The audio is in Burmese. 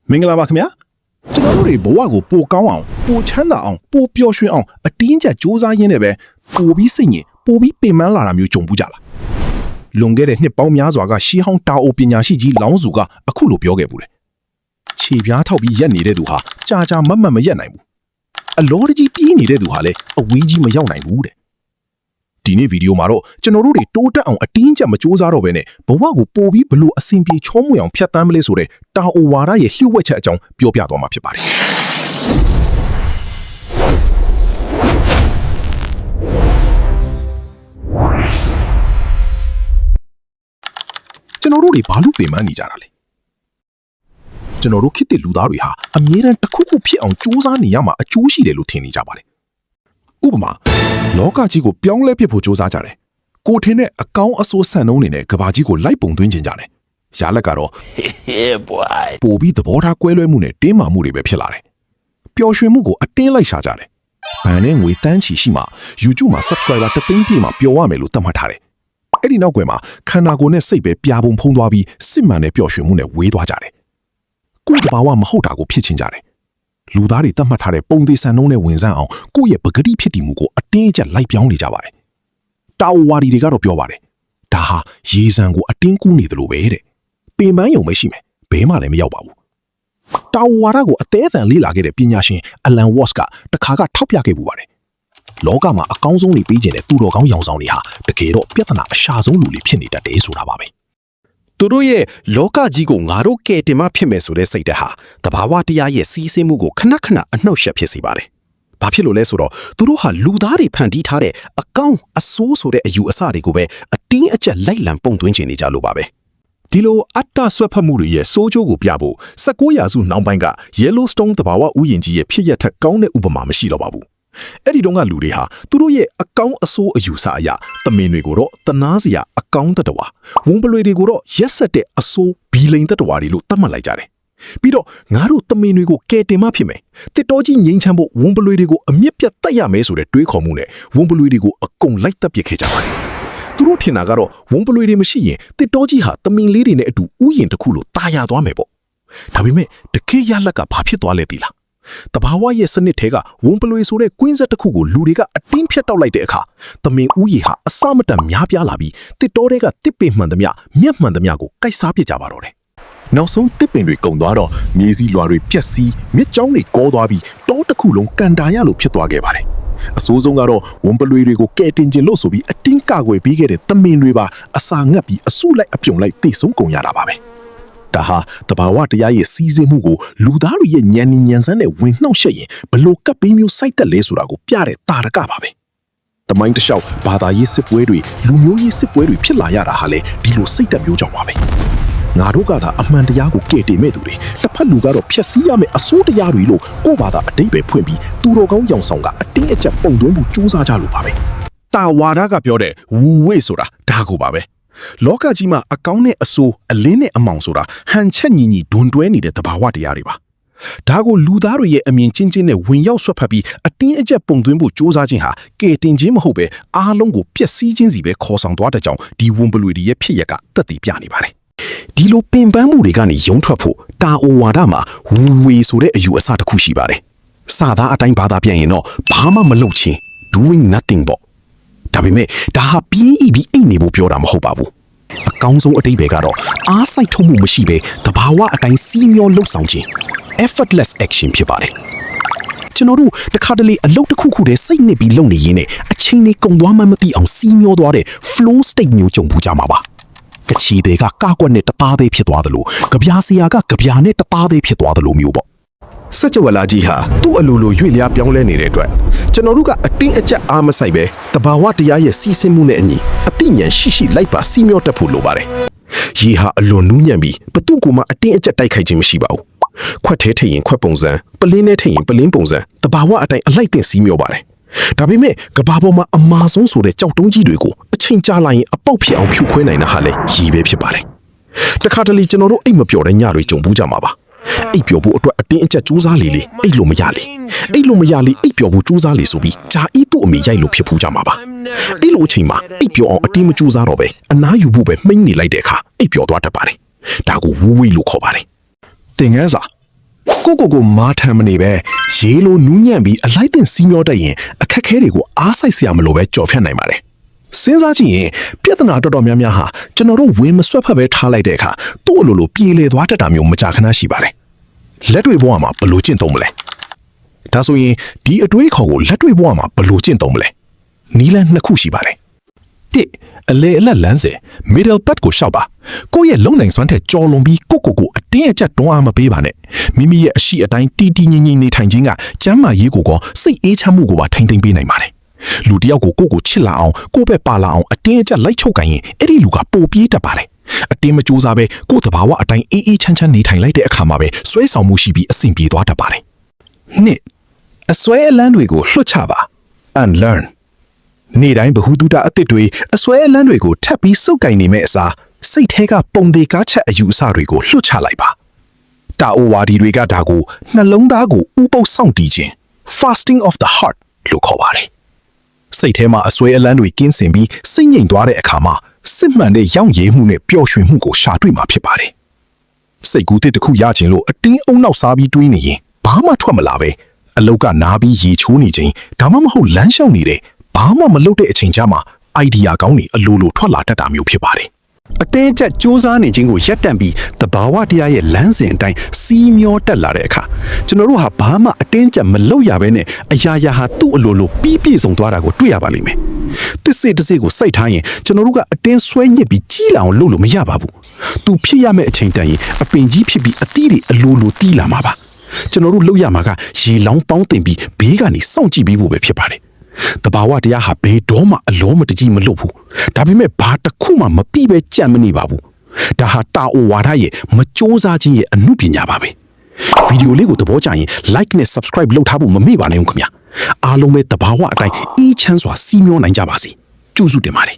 မင်္ဂလာပါခင်ဗျာကျွန်တော်တို့တွေဘဝကိုပိုကောင်းအောင်ပိုချမ်းသာအောင်ပိုပျော်ရွှင်အောင်အတင်းကျပ်စ조사ရင်းနဲ့ပဲပိုပြီးစိတ်ညစ်ပိုပြီးပင်ပန်းလာတာမျိုးကြုံဘူးကြလားလွန်ခဲ့တဲ့နှစ်ပေါင်းများစွာကရှီဟောင်းတာအိုပညာရှိကြီးလောင်းစုကအခုလိုပြောခဲ့ဘူးလေခြေပြားထောက်ပြီးရက်နေတဲ့သူဟာကြာကြာမတ်မတ်မရက်နိုင်ဘူးအလောတကြီးပြေးနေတဲ့သူဟာလည်းအဝေးကြီးမရောက်နိုင်ဘူးတဲ့ဒီနေ့ဗီဒီယိုမှာတော့ကျွန်တော်တို့တွေတိုးတက်အောင်အတင်းကျပ်မစ조사တော့ဘဲနဲ့ဘဝကိုပိုပြီးဘလို့အဆင်ပြေချောမွေ့အောင်ဖြတ်တန်းမလဲဆိုတဲ့တာအိုဝါဒရဲ့လျှို့ဝှက်ချက်အကြောင်းပြောပြသွားမှာဖြစ်ပါတယ်ကျွန်တော်တို့တွေဘာလို့ပင်ပန်းနေကြတာလဲကျွန်တော်တို့ခေတ်သစ်လူသားတွေဟာအမြဲတမ်းတစ်ခုခုဖြစ်အောင်စူးစမ်းနေရမှာအကျိုးရှိတယ်လို့ထင်နေကြပါတယ်ဥပမာလောကကြီးကိုပြောင်းလဲပစ်ဖို့စူးစမ်းကြတယ်ကိုထင်တဲ့အကောင်းအဆိုးဆန်နှုံးနေနဲ့ကဘာကြီးကိုလိုက်ပုံသွင်းခြင်းကြတယ်ရလက်ကတော့ပိုပြီးသဘောထားကွဲလွဲမှုနဲ့တင်းမာမှုတွေပဲဖြစ်လာတယ်ပျော်ရွှင်မှုကိုအတင်းလိုက်ရှာကြတယ်ဘန်နဲ့ငွေတန်းချီရှိမှ YouTube မှာ subscriber တသိန်းပြည့်မှပျော်ရမယ်လို့သတ်မှတ်ထားတယ်အဲ့ဒီနောက်ကွယ်မှာခန္ဓာကိုယ်နဲ့စိတ်ပဲပြာပုံဖုံးသွားပြီးစစ်မှန်တဲ့ပျော်ရွှင်မှုနဲ့ဝေးသွားကြတယ်ကိုယ်တဘာဝမဟုတ်တာကိုဖြစ်ချင်ကြတယ်လူသားတွေသတ်မှတ်ထားတဲ့ပုံသေးဆန်နှုံးနဲ့ဝင်စမ်းအောင်ကိုယ့်ရဲ့ပဂတိဖြစ်တည်မှုကိုအတင်းအကျပ်လိုက်ပြောင်းနေကြပါတယ်တာဝါဒီတွေကတော့ပြောပါတယ်ဒါဟာရေစံကိုအတင်းကူးနေတယ်လို့ပဲတဲ့ပင်ပန်းယုံပဲရှိမယ်ဘဲမှလည်းမရောက်ပါဘူးတာဝါဒကိုအသေးအံလေးလာခဲ့တဲ့ပညာရှင်အလန်ဝေါ့စ်ကတခါကထောက်ပြခဲ့ပူပါတယ်လောကမှာအကောင်းဆုံးတွေပြီးကျင်တဲ့သူတော်ကောင်းရောင်ဆောင်တွေဟာတကယ်တော့ပြဿနာအရှာဆုံးလူတွေဖြစ်နေတတ်တယ်ဆိုတာပါပဲသူတို့ရဲ့လောကကြီးကိုငါတို့ကဲတင်မှဖြစ်မယ်ဆိုတဲ့စိတ်ဓာတ်ဟာတဘာဝတရားရဲ့စီးဆင်းမှုကိုခဏခဏအနှောက်အယှက်ဖြစ်စေပါတယ်။ဘာဖြစ်လို့လဲဆိုတော့သူတို့ဟာလူသားတွေဖန်တီးထားတဲ့အကောင်းအဆိုးဆိုတဲ့အယူအဆတွေကိုပဲအတင်းအကျပ်လိုက်လံပုံသွင်းချင်နေကြလို့ပါပဲ။ဒီလိုအတ္တဆွဲဖက်မှုတွေရဲ့စိုးကျိုးကိုပြဖို့19ရာစုနောက်ပိုင်းက Yellowstone တဘာဝဥယျာဉ်ကြီးရဲ့ဖြစ်ရပ်ထက်ကောင်းတဲ့ဥပမာမရှိတော့ပါဘူး။အဲ့ဒီတုန်းကလူတွေဟာသူတို့ရဲ့အကောင်းအဆိုးအယူဆအရာသမင်တွေကိုတော့တနာစရာအကောင်းတတဝါဝန်ပလွေတွေကိုတော့ရက်ဆက်တဲ့အဆိုးဘီလိန်တတဝါတွေလို့သတ်မှတ်လိုက်ကြတယ်ပြီးတော့ငါတို့သမင်တွေကိုကဲတင်မှဖြစ်မယ်တစ်တော်ကြီးငိမ့်ချမ်းဖို့ဝန်ပလွေတွေကိုအမြင့်ပြတ်တတ်ရမယ်ဆိုတဲ့တွေးခေါ်မှုနဲ့ဝန်ပလွေတွေကိုအကုန်လိုက်တက်ပစ်ခဲ့ကြပါတယ်သူတို့ထင်တာကတော့ဝန်ပလွေတွေမရှိရင်တစ်တော်ကြီးဟာသမင်လေးတွေနဲ့အတူဥယျာဉ်တစ်ခုလိုတာယာသွားမယ်ပေါ့ဒါပေမဲ့တခေတ်ရလက်ကဘာဖြစ်သွားလဲသိလားတဘာဝရဲ့စနစ်ထဲကဝန်ပလွေဆိုတဲ့ကွင်းဆက်တစ်ခုကိုလူတွေကအတင်းဖြတ်တောက်လိုက်တဲ့အခါသမင်ဦးရေဟာအစမတန်များပြားလာပြီးတစ်တော်တွေကတစ်ပင်မှန်သမျှမျက်မှန်သမျှကိုကိုက်စားပစ်ကြပါတော့တယ်။နောက်ဆုံးတစ်ပင်တွေကုန်သွားတော့မြေစည်းလွှာတွေပြက်စီးမြစ်ကြောင်းတွေကောသွားပြီးတောတစ်ခုလုံးကန်တာရလို့ဖြစ်သွားခဲ့ပါတယ်။အဆိုးဆုံးကတော့ဝန်ပလွေတွေကိုကဲတင်ကျင်လို့ဆိုပြီးအတင်းကာကွယ်ပေးခဲ့တဲ့သမင်တွေပါအစာငတ်ပြီးအဆုလိုက်အပြုံလိုက်တိတ်ဆုံးကုန်ရတာပါပဲ။ဒါဟာတဘာဝတရားရဲ့စီးဆင်းမှုကိုလူသားတွေရဲ့ဉာဏ်ဉာဏ်စမ်းနဲ့ဝင်နှောက်ရှက်ရင်ဘလို့ကပ်ပြီးမျိုးစိုက်တက်လဲဆိုတာကိုပြတဲ့တာရကပါပဲ။တမိုင်းတစ်လျှောက်ဘာသာရေးစစ်ပွဲတွေလူမျိုးရေးစစ်ပွဲတွေဖြစ်လာရတာဟာလေဒီလိုစိတ်တက်မျိုးကြောင့်ပါပဲ။ငါတို့ကသာအမှန်တရားကိုကဲ့တင်မဲ့သူတွေတစ်ဖက်လူကတော့ဖျက်ဆီးရမယ့်အစိုးတရားတွေလို့ကိုယ့်ဘာသာအတိတ်ပဲဖွင့်ပြီးသူတော်ကောင်းရောင်ဆောင်ကအတင်းအကျပ်ပုံသွင်းမှုစူးစမ်းကြလို့ပါပဲ။တာဝါဒကပြောတဲ့ဝူဝေးဆိုတာဒါကိုပါပဲ။လောကကြီးမှာအကောင်းနဲ့အဆိုးအလင်းနဲ့အမောင်ဆိုတာဟန်ချက်ညီညီဒွန်တွဲနေတဲ့သဘာဝတရားတွေပါဒါကိုလူသားတွေရဲ့အမြင်ချင်းချင်းနဲ့ဝင်ရောက်ဆွတ်ဖက်ပြီးအတင်းအကျပ်ပုံသွင်းဖို့စ조사ခြင်းဟာကဲတင်ခြင်းမဟုတ်ပဲအားလုံးကိုပျက်စီးခြင်းစီပဲခေါ်ဆောင်သွားတဲ့ကြောင့်ဒီဝန်ပလွေတွေရဲ့ဖြစ်ရက်ကသက်သေပြနေပါတယ်ဒီလိုပင်ပန်းမှုတွေကနေရုံထွက်ဖို့တာအိုဝါဒမှာဝူဝေဆိုတဲ့အယူအဆတစ်ခုရှိပါတယ်စာသားအတိုင်းဘာသာပြန်ရင်တော့ဘာမှမလုပ်ချင်း doing nothing ပေါ့ဒါပေမဲ့ဒါဟာပြီးအိတ်နေဖို့ပြောတာမဟုတ်ပါဘူးအကောင်းဆုံးအတိတ်ပဲကတော့အားစိုက်ထုတ်မှုမရှိပဲတဘာဝအတိုင်းစီးမျောလှုပ်ဆောင်ခြင်း effortless action ဖြစ်ပါတယ်ကျွန်တော်တို့တခါတလေအလုပ်တစ်ခုခုတည်းစိတ်နစ်ပြီးလုပ်နေရင်းနဲ့အချိန်လေးကုန်သွားမှမသိအောင်စီးမျောသွားတဲ့ flow state မျိုးကြုံပူကြမှာပါကချီတွေကကားကွက်နဲ့တသားသေးဖြစ်သွားသလိုကြပြားစရာကကြပြားနဲ့တသားသေးဖြစ်သွားသလိုမျိုးပေါ့စัจ java လာကြီးဟာသူ့အလိုလိုရွေ့လျားပြောင်းလဲနေတဲ့အတွက်ကျွန်တော်တို့ကအတင်းအကျပ်အားမဆိုင်ပဲတဘာဝတရားရဲ့စီးဆင်းမှုနဲ့အညီအတိညာဉ်ရှိလိုက်ပါစီးမျောတက်ဖို့လိုပါတယ်။ရေဟာအလွန်နူးညံ့ပြီးဘသူ့ကိုမှအတင်းအကျပ်တိုက်ခိုက်ခြင်းမရှိပါဘူး။ခွက်ထဲထည့်ရင်ခွက်ပုံစံပလင်းထဲထည့်ရင်ပလင်းပုံစံတဘာဝအတိုင်းအလိုက်တင်စီးမျောပါတယ်။ဒါပေမဲ့ကဘာပေါ်မှာအမာဆုံးဆိုတဲ့ကြောက်တုံးကြီးတွေကိုအချိန်ကြာလာရင်အပေါက်ဖြစ်အောင်ဖြူခွဲနိုင်တာဟာလည်းရည်ပဲဖြစ်ပါတယ်။တခါတလေကျွန်တော်တို့အိတ်မပျော်တဲ့ညတွေကြုံဘူးကြမှာပါအိပ်ပျော်ဖို့အတွက်အတင်းအကျပ်စူးစမ်းလေအိပ်လို့မရလေအိပ်ပျော်ဖို့စူးစမ်းလေဆိုပြီးဂျာအီသူ့အမေရိုက်လို့ဖြစ်ဖူးကြမှာပါအဲ့လိုအချိန်မှာအိပ်ပျော်အောင်အတင်းမစူးစမ်းတော့ပဲအနားယူဖို့ပဲမှိန်းနေလိုက်တဲ့အခါအိပ်ပျော်သွားတတ်ပါတယ်ဒါကိုဝူဝေးလို့ခေါ်ပါတယ်သင်ငန်းစာ ကိုမာထမ်းမနေပဲရေလိုနူးညံ့ပြီးအလိုက်တင်စီးမျောတတ်ရင်အခက်ခဲတွေကိုအားစိုက်စရာမလိုပဲကြော်ဖြတ်နိုင်ပါတယ်စဉ်းစားကြည့်ရင်ပြဿနာတော်တော်များများဟာကျွန်တော်တို့ဝင်မဆွတ်ဖက်ပဲထားလိုက်တဲ့အခါသူ့အလိုလိုပြေလေသွားတတ်တာမျိုးမကြာခဏရှိပါတယ်လက်တွေ့ဘဝမှာဘယ်လိုကျင့်သုံးမလဲဒါဆိုရင်ဒီအတွေးခေါ်ကိုလက်တွေ့ဘဝမှာဘယ်လိုကျင့်သုံးမလဲနီးလန်းနှစ်ခုရှိပါတယ်တစ်အလေအလတ်လမ်းစဉ် middle path ကိုရှောက်ပါကိုယ့်ရဲ့လုံနိုင်စွမ်းထက်ကြော်လွန်ပြီးကိုအတင်းအကျပ်တွန်းအားမပေးပါနဲ့မိမိရဲ့အရှိအတိုင်းတီတီငြိမ်ငြိမ်နေထိုင်ခြင်းကကျမ်းမာရေးကိုကောစိတ်အေးချမ်းမှုကိုပါထိမ့်သိမ့်ပေးနိုင်ပါတယ်လူတယောက်ကိုချစ်လာအောင်ကိုယ့်ဘက်ပါလာအောင်အတင်းအကျပ်လိုက်ချုပ်ကန်ရင်အဲ့ဒီလူကပိုပြေးတတ်ပါတယ်အတင်းမကြိုးစားပဲကိုယ့်သဘာဝအတိုင်းအေးအေးချမ်းချမ်းနေထိုင်လိုက်တဲ့အခါမှာပဲဆွဲဆောင်မှုရှိပြီးအဆင်ပြေသွားတတ်ပါတယ်နှစ်အစွဲအလန်းတွေကိုလွှတ်ချပါ unlearn နေ့တိုင်းဘ ഹു တုတအသစ်တွေအစွဲအလန်းတွေကိုထပ်ပြီးစုပ်ကင်နေမဲ့အစားစိတ်ထဲကပုံသေးကားချက်အယူအဆတွေကိုလွှတ်ချလိုက်ပါတာအိုဝါဒီတွေကဒါကိုနှလုံးသားကိုဥပုပ်စောင့်တည်ခြင်း fasting of the heart လို့ခေါ်ပါတယ်စိတ်ထဲမှာအစွဲအလန်းတွေကင်းစင်ပြီးစိတ်ငြိမ်သွားတဲ့အခါမှာစစ်မှန်တဲ့ရောင်ရည်မှုနဲ့ပျော်ရွှင်မှုကိုရှာတွေ့မှာဖြစ်ပါတယ်စိတ်ကူးတစ်ခုရခြင်းလို့အတင်းအုံနောက်စားပြီးတွေးနေရင်ဘာမှထွက်မလာပဲအလုတ်ကနားပြီးရေချိုးနေခြင်းဒါမှမဟုတ်လမ်းလျှောက်နေတဲ့ဘာမှမလုပ်တဲ့အချိန်ကျမှအိုင်ဒီယာကောင်းတွေအလိုလိုထွက်လာတတ်တာမျိုးဖြစ်ပါတယ်အတင်းကျပ်စူးစမ်းနေခြင်းကိုရပ်တန့်ပြီးတဘာဝတရားရဲ့လမ်းစဉ်အတိုင်းစီးမျောတက်လာတဲ့အခါကျွန်တော်တို့ဟာဘာမှအတင်းကျပ်မလုပ်ရဘဲနဲ့အရာရာဟာသူ့အလိုလိုပြီးပြည့်စုံသွားတာကိုတွေ့ရပါလိမ့်မယ်တစ်စိတစ်စိကိုစိတ်ထားရင်ကျွန်တော်တို့ကအတင်းဆွဲညစ်ပြီးကြီးလာအောင်လုပ်လို့မရပါဘူးသူဖြစ်ရမယ့်အချိန်တန်ရင်အပင်ကြီးဖြစ်ပြီးအသီးတွေအလိုလိုတီးလာမှာပါကျွန်တော်တို့လုပ်ရမှာကရေလောင်းပေါင်းတင်ပြီးဘေးကနေစောင့်ကြည့်ပေးဖို့ပဲဖြစ်ပါတယ်တဘာဝတရားဟာဘယ်တော့မှအလုံးမတကြီးမလုပ်ဘူးဒါပေမဲ့ဘာတစ်ခုမှမပြီးပဲကြံ့မနေပါဘူးဒါဟာတာအိုဝါဒရဲ့မကြိုးစားခြင်းရဲ့အမှုပညာပါပဲဗီဒီယိုလေးကိုသဘောကျရင် like နဲ့ subscribe လုပ်ထားဖို့မမေ့ပါနဲ့ဦးခင်ဗျာအားလုံးပဲတဘာဝအတိုင်းအေးချမ်းစွာစီးမျောနိုင်ကြပါစေကျေးဇူးတင်ပါတယ်